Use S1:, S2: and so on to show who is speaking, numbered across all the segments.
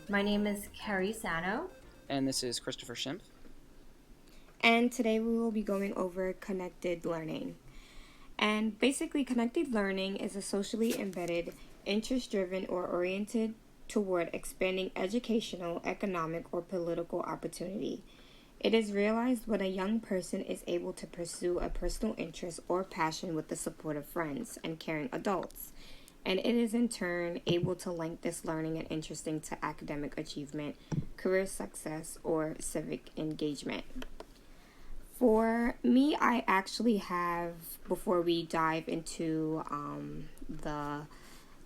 S1: My name is Kerri Sano.
S2: And this is Christopher Schimpf.
S3: And today we will be going over connected learning. And basically, connected learning is a socially embedded, interest driven, or oriented toward expanding educational, economic, or political opportunity. It is realized when a young person is able to pursue a personal interest or passion with the support of friends and caring adults. And it is in turn able to link this learning and interesting to academic achievement, career success, or civic engagement. For me, I actually have, before we dive into the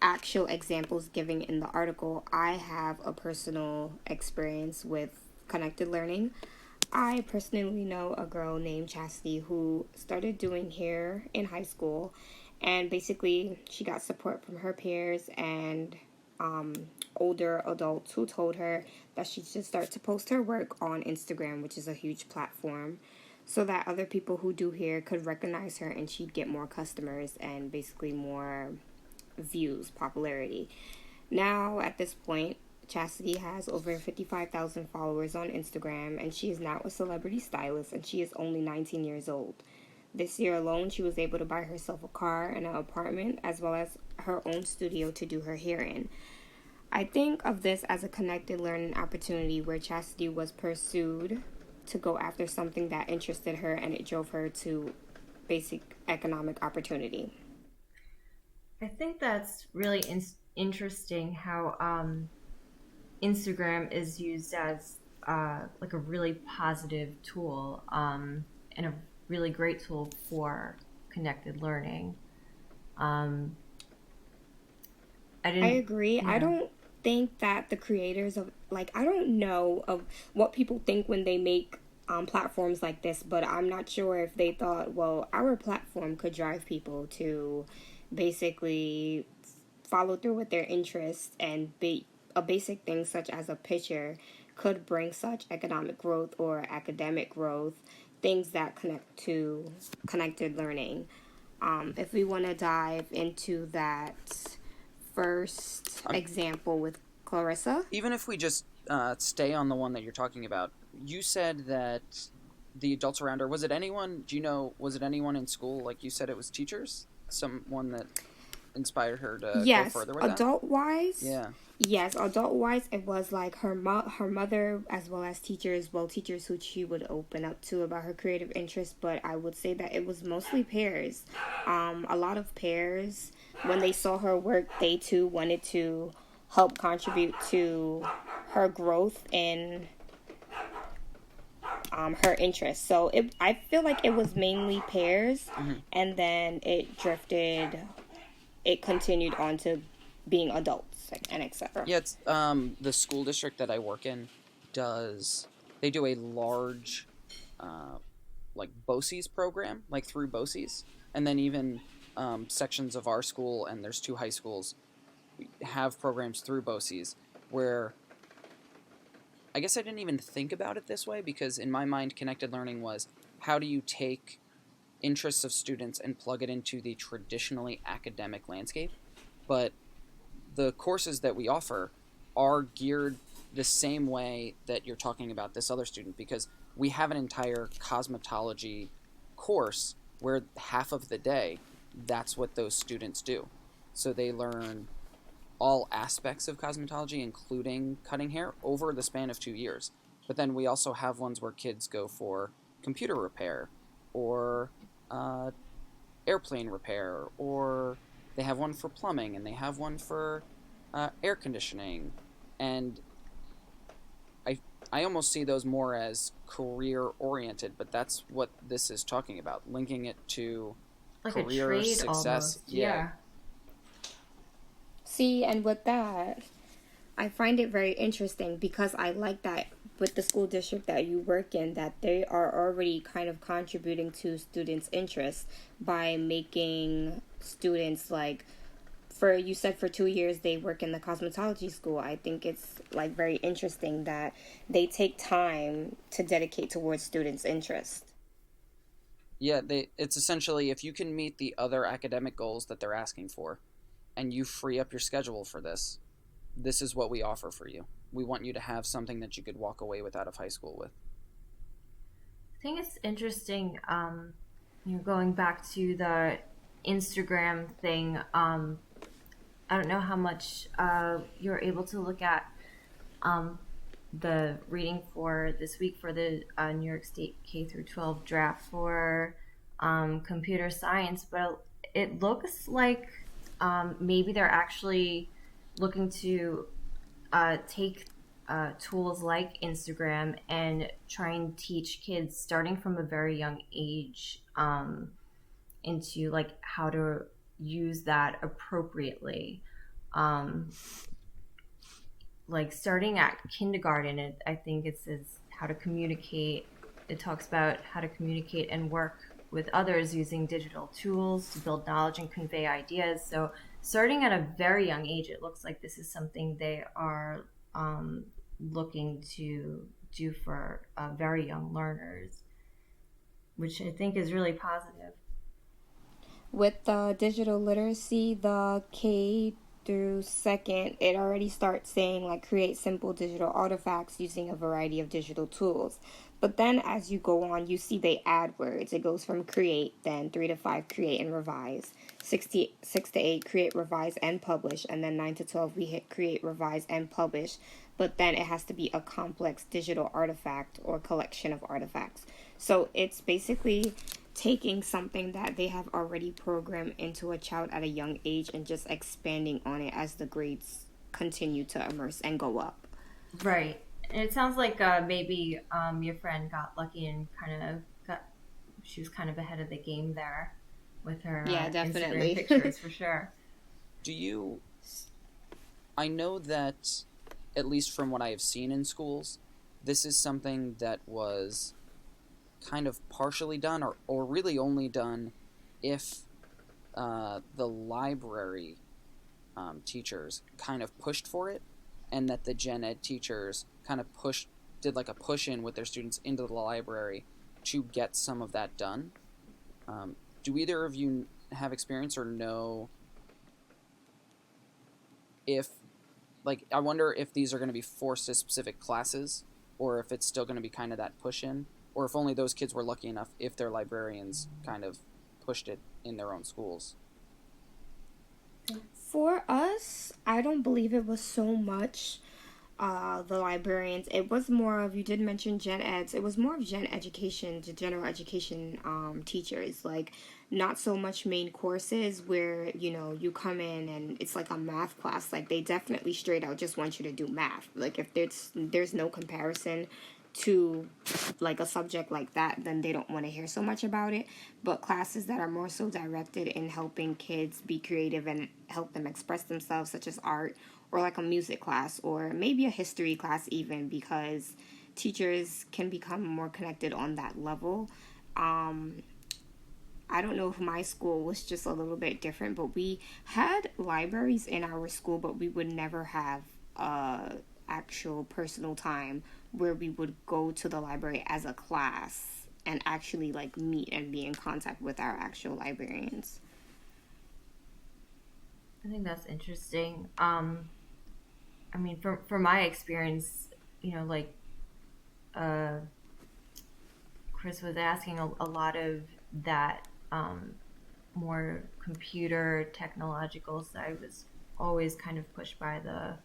S3: actual examples given in the article, I have a personal experience with connected learning. I personally know a girl named Chastity who started doing hair in high school, and basically, she got support from her peers and um, older adults who told her that she should start to post her work on Instagram, which is a huge platform, so that other people who do hair could recognize her and she'd get more customers and basically more views, popularity. Now, at this point, Chastity has over 55,000 followers on Instagram, and she is now a celebrity stylist, and she is only 19 years old. This year alone, she was able to buy herself a car and an apartment, as well as her own studio to do her hair in. I think of this as a connected learning opportunity where Chastity was pursued to go after something that interested her, and it drove her to basic economic opportunity.
S1: I think that's really interesting how Instagram is used as like a really positive tool and a really great tool for connected learning. Um, I
S3: I
S1: didn't,
S3: agree. I
S1: yeah.
S3: don't think that the creators of, like, I don't know of what people think when they make platforms like this, but I'm not sure if they thought, well, our platform could drive people to basically follow through with their interests, and a basic thing such as a picture could bring such economic growth or academic growth, things that connect to connected learning. If we want to dive into that first
S2: Um,
S3: example with Clarissa.
S2: Even if we just stay on the one that you're talking about, you said that the adults around her, was it anyone, do you know, was it anyone in school? Like you said, it was teachers? Someone that inspired her to go
S3: Yes,
S2: further with that?
S3: adult wise,
S2: Yeah.
S3: yes, adult wise, it was like her mother as well as teachers, well, teachers who she would open up to about her creative interests. But I would say that it was mostly peers. A lot of peers, when they saw her work, they too wanted to help contribute to her growth in her interests. So I feel like it was mainly pairs,
S2: Hmm.
S3: and then it continued on to being adults, like, and etc.
S2: Yeah, it's the school district that I work in does, they do a large uh, like BOCES program, like through BOCES, and then even sections of our school, and there's two high schools, have programs through BOCES where I guess I didn't even think about it this way because in my mind, connected learning was how do you take interests of students and plug it into the traditionally academic landscape? But the courses that we offer are geared the same way that you're talking about this other student because we have an entire cosmetology course where half of the day that's what those students do. So they learn all aspects of cosmetology, including cutting hair, over the span of 2 years. But then we also have ones where kids go for computer repair or uh, airplane repair, or they have one for plumbing and they have one for air conditioning. And I, I almost see those more as career oriented, but that's what this is talking about, linking it to
S1: Like a
S2: career
S1: trade
S2: success.
S1: almost,
S2: Yeah.
S1: yeah.
S3: See, and with that, I find it very interesting because I like that with the school district that you work in, that they are already kind of contributing to students' interests by making students, like, for you said for 2 years they work in the cosmetology school. I think it's like very interesting that they take time to dedicate towards students' interest.
S2: Yeah, it's essentially if you can meet the other academic goals that they're asking for and you free up your schedule for this, this is what we offer for you. we want you to have something that you could walk away with out of high school with.
S1: I think it's interesting, going back to the Instagram thing. I don't know how much you're able to look at um, the reading for this week for the New York State K through 12 draft for computer science, but it looks like maybe they're actually looking to take tools like Instagram and try and teach kids starting from a very young age into like how to use that appropriately. Um, like starting at kindergarten, I think it says how to communicate. It talks about how to communicate and work with others using digital tools to build knowledge and convey ideas. So starting at a very young age, it looks like this is something they are looking to do for very young learners, which I think is really positive.
S3: With the digital literacy, the K through second, it already starts saying like create simple digital artifacts using a variety of digital tools. But then as you go on, you see they add words. It goes from create, then 3 to 5, create and revise. 6 to 8, create, revise, and publish. And then 9 to 12, we hit create, revise, and publish. But then it has to be a complex digital artifact or collection of artifacts. So it's basically taking something that they have already programmed into a child at a young age and just expanding on it as the grades continue to immerse and go up.
S1: Right. And it sounds like maybe your friend got lucky and she was kind of ahead of the game there with her
S3: Yeah, definitely.
S1: Instagram pictures for sure.
S2: I know that, at least from what I have seen in schools, this is something that was kind of partially done or really only done if the library teachers kind of pushed for it, and that the gen ed teachers kind of did like a push in with their students into the library to get some of that done. Do either of you have experience or know if, like, I wonder if these are going to be forced to specific classes, or if it's still going to be kind of that push in, or if only those kids were lucky enough if their librarians kind of pushed it in their own schools?
S3: For us, I don't believe it was so much the librarians. It was more of, you did mention gen eds, it was more of gen education to general education teachers, like not so much main courses where you come in and it's like a math class. Like they definitely straight out just want you to do math. Like if there's no comparison to like a subject like that, then they don't want to hear so much about it. But classes that are more so directed in helping kids be creative and help them express themselves, such as art, or like a music class, or maybe a history class even, because teachers can become more connected on that level. I don't know if my school was just a little bit different, but we had libraries in our school, but we would never have actual personal time where we would go to the library as a class and actually like meet and be in contact with our actual librarians.
S1: I think that's interesting. I mean, for my experience, like Chris was asking, a lot of that more computer technological side was always kind of pushed by the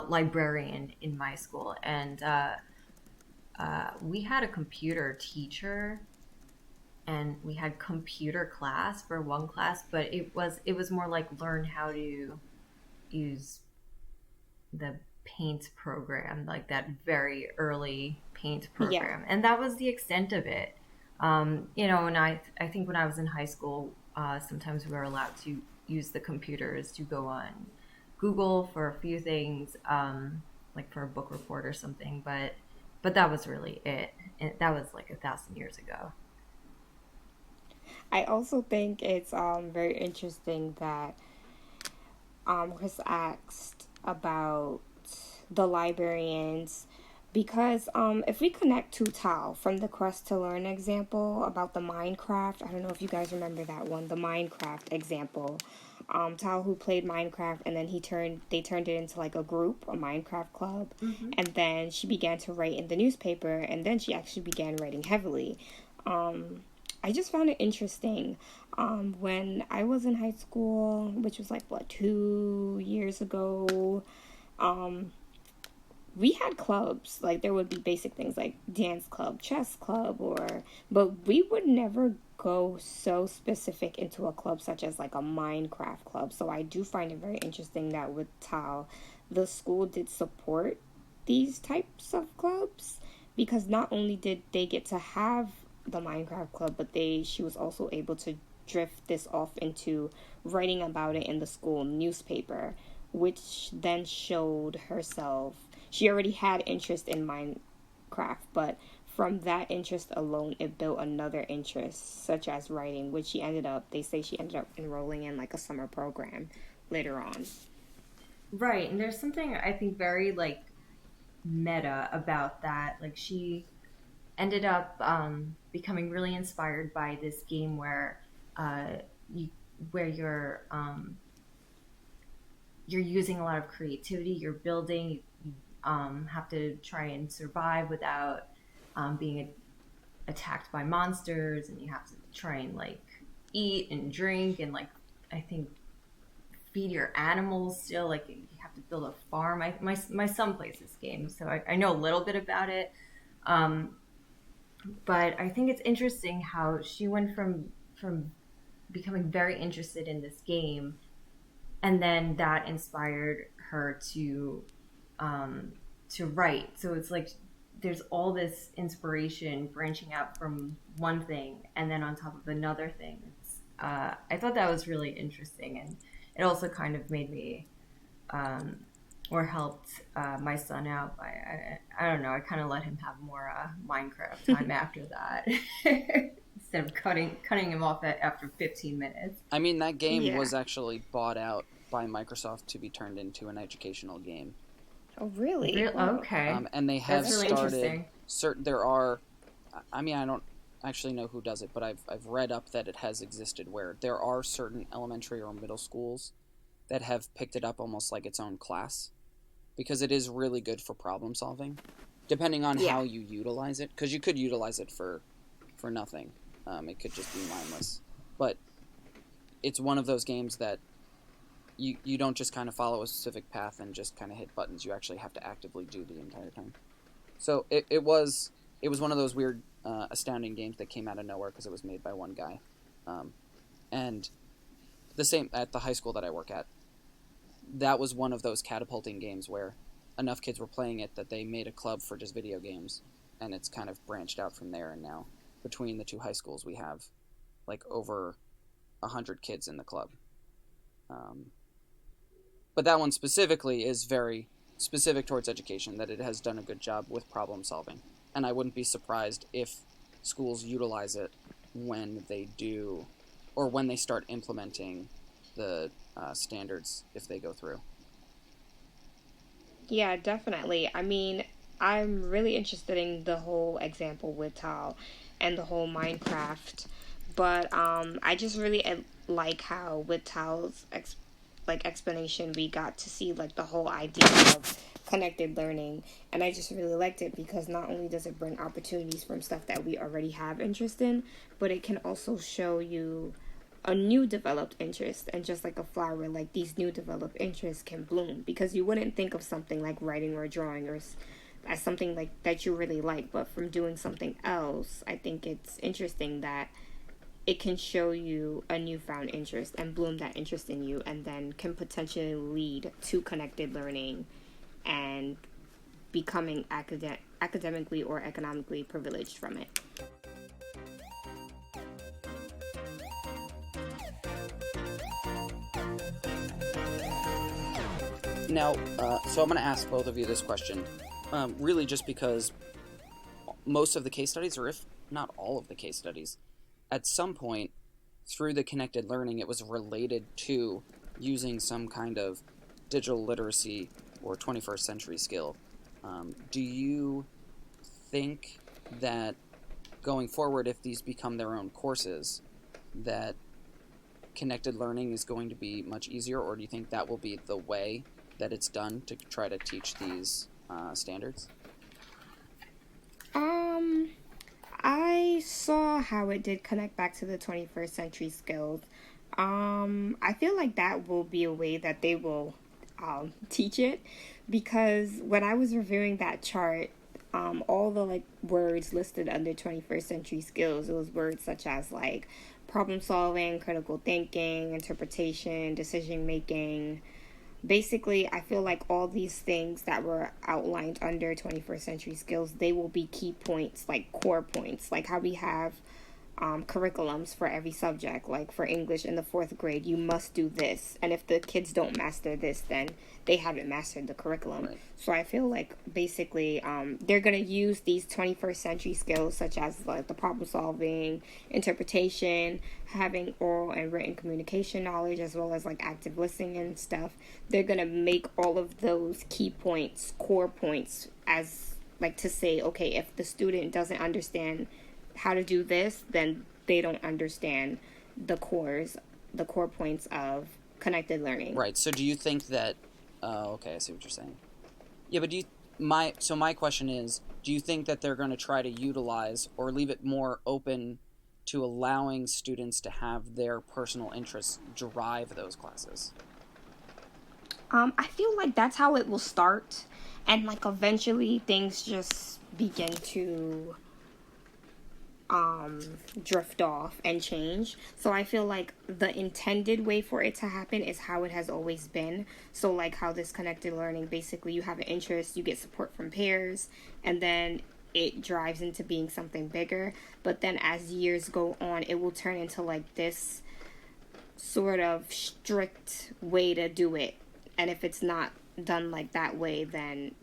S1: librarian in my school, and we had a computer teacher, and we had computer class for one class, but it was more like learn how to use the paint program, like that very early paint
S3: Yeah.
S1: program, and that was the extent of it. And I think when I was in high school, sometimes we were allowed to use the computers to go on Google for a few things, like for a book report or something, but that was really it. And that was like 1,000 years ago.
S3: I also think it's very interesting that Chris asked about the librarians, because if we connect to Tao from the Quest to Learn example about the Minecraft, I don't know if you guys remember that one, the Minecraft example. Tal, who played Minecraft, and then they turned it into like a group, a Minecraft club,
S1: Mm-hmm.
S3: and then she began to write in the newspaper, and then she actually began writing heavily. I just found it interesting. When I was in high school, which was like what, 2 years ago, um, we had clubs. Like there would be basic things like dance club, chess club, but we would never go so specific into a club such as like a Minecraft club. So I do find it very interesting that with Tal, the school did support these types of clubs, because not only did they get to have the Minecraft club, but she was also able to drift this off into writing about it in the school newspaper, which then showed herself. She already had interest in Minecraft, but from that interest alone, it built another interest, such as writing, which they say she ended up enrolling in like a summer program later on.
S1: Right, and there's something I think very like meta about that. Like she ended up becoming really inspired by this game where you where you're using a lot of creativity. You're building. You have to try and survive without being attacked by monsters, and you have to try and like eat and drink and like I think feed your animals still. Like you have to build a farm. My son plays this game, so I know a little bit about it. Um, but I think it's interesting how she went from becoming very interested in this game, and then that inspired her um, to write. So it's like there's all this inspiration branching out from one thing, and then on top of another thing. I thought that was really interesting, and it also kind of made me um, or helped my son out by I don't know. I kind of let him have more Minecraft time after that instead of cutting him off after 15 minutes.
S2: I mean, that game
S3: Yeah.
S2: was actually bought out by Microsoft to be turned into an educational game.
S3: Oh, really?
S1: Real
S3: Wow.
S1: okay,
S2: And they have
S1: that's really
S2: started
S1: interesting.
S2: certain. There are, I mean, I don't actually know who does it, but I've read up that it has existed where there are certain elementary or middle schools that have picked it up almost like its own class, because it is really good for problem solving, depending on
S3: Yeah.
S2: how you utilize it. Because you could utilize it for nothing. It could just be mindless, but it's one of those games that you don't just kind of follow a specific path and just kind of hit buttons. You actually have to actively do the entire time. So it was one of those weird, astounding games that came out of nowhere because it was made by one guy, and the same at the high school that I work at. That was one of those catapulting games where enough kids were playing it that they made a club for just video games, and it's kind of branched out from there. And now between the two high schools, we have like over 100 kids in the club. Um, but that one specifically is very specific towards education, that it has done a good job with problem solving. And I wouldn't be surprised if schools utilize it when they do, or when they start implementing the standards if they go through.
S3: Yeah, definitely. I mean, I'm really interested in the whole example with Tal and the whole Minecraft, but I just really like how with Tal's explanation we got to see like the whole idea of connected learning, and I just really liked it because not only does it bring opportunities from stuff that we already have interest in, but it can also show you a new developed interest. And just like a flower, like these new developed interests can bloom, because you wouldn't think of something like writing or drawing as something like that you really like, but from doing something else, I think it's interesting that it can show you a newfound interest and bloom that interest in you, and then can potentially lead to connected learning and becoming academically or economically privileged from it.
S2: Now, so I'm going to ask both of you this question, really just because most of the case studies, or if not all of the case studies, at some point through the connected learning, it was related to using some kind of digital literacy or 21st century skill. Do you think that going forward, if these become their own courses, that connected learning is going to be much easier, or do you think that will be the way that it's done to try to teach these standards?
S3: Um, I saw how it did connect back to the 21st century skills. I feel like that will be a way that they will teach it, because when I was reviewing that chart, all the like words listed under 21st century skills, it was words such as like problem solving, critical thinking, interpretation, decision making. Basically, I feel like all these things that were outlined under 21st century skills, they will be key points, like core points, like how we have curriculums for every subject. Like for English in the fourth grade, you must do this. And if the kids don't master this, then they haven't mastered the curriculum.
S2: Right.
S3: So I feel like basically they're going to use these 21st century skills, such as like the problem solving, interpretation, having oral and written communication knowledge, as well as like active listening and stuff. They're going to make all of those key points, core points, as like to say, okay, if the student doesn't understand how to do this, then they don't understand the core points of connected learning.
S2: Right. So do you think that? Okay, I see what you're saying. Yeah, but my question is, do you think that they're going to try to utilize or leave it more open to allowing students to have their personal interests drive those classes?
S3: I feel like that's how it will start, and like eventually things just begin to drift off and change. So I feel like the intended way for it to happen is how it has always been. So like how this connected learning, basically you have an interest, you get support from peers, and then it drives into being something bigger. But then as years go on, it will turn into like this sort of strict way to do it. And if it's not done like that way, then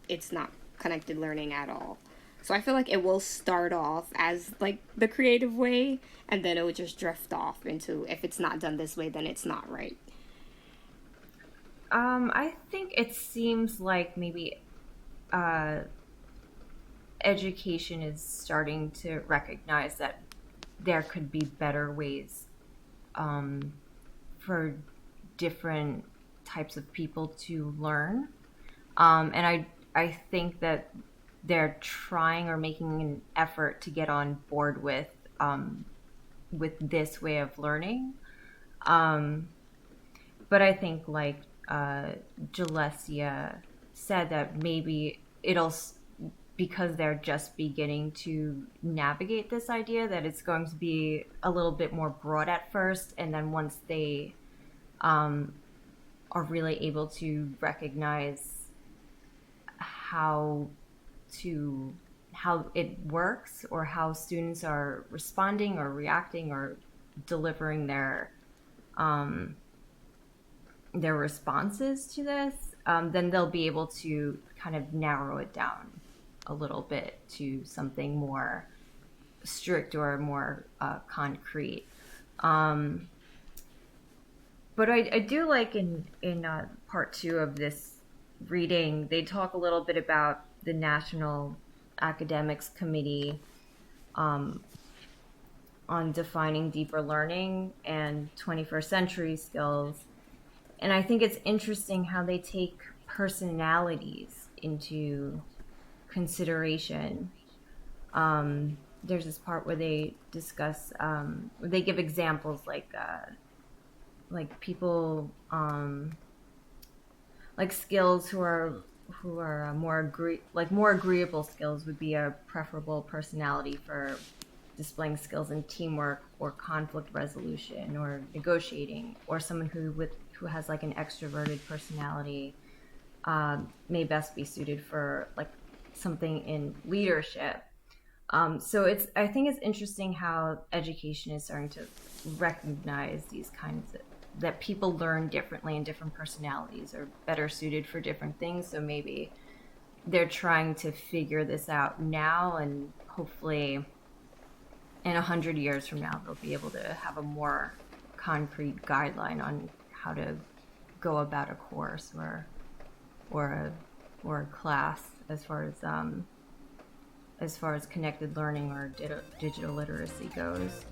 S3: it's not connected learning at all. So I feel like it will start off as like the creative way, and then it will just drift off into, if it's not done this way, then it's not right.
S1: I think it seems like maybe education is starting to recognize that there could be better ways for different types of people to learn. And I think that they're trying or making an effort to get on board with this way of learning. But I think, like Jalesia said, that maybe because they're just beginning to navigate this idea, that it's going to be a little bit more broad at first, and then once they are really able to recognize how it works, or how students are responding or reacting or delivering their responses to this, then they'll be able to kind of narrow it down a little bit to something more strict or more concrete. But I do like in part two of this reading, they talk a little bit about the National Academics Committee on defining deeper learning and 21st century skills. And I think it's interesting how they take personalities into consideration. There's this part where they discuss, they give examples like people, like skills who are more agreeable skills would be a preferable personality for displaying skills in teamwork or conflict resolution or negotiating, or someone who has like an extroverted personality may best be suited for like something in leadership. So I think it's interesting how education is starting to recognize these kinds of, that people learn differently, and different personalities are better suited for different things. So maybe they're trying to figure this out now, and hopefully in 100 years from now, they'll be able to have a more concrete guideline on how to go about a course or a class as far as connected learning or digital literacy goes.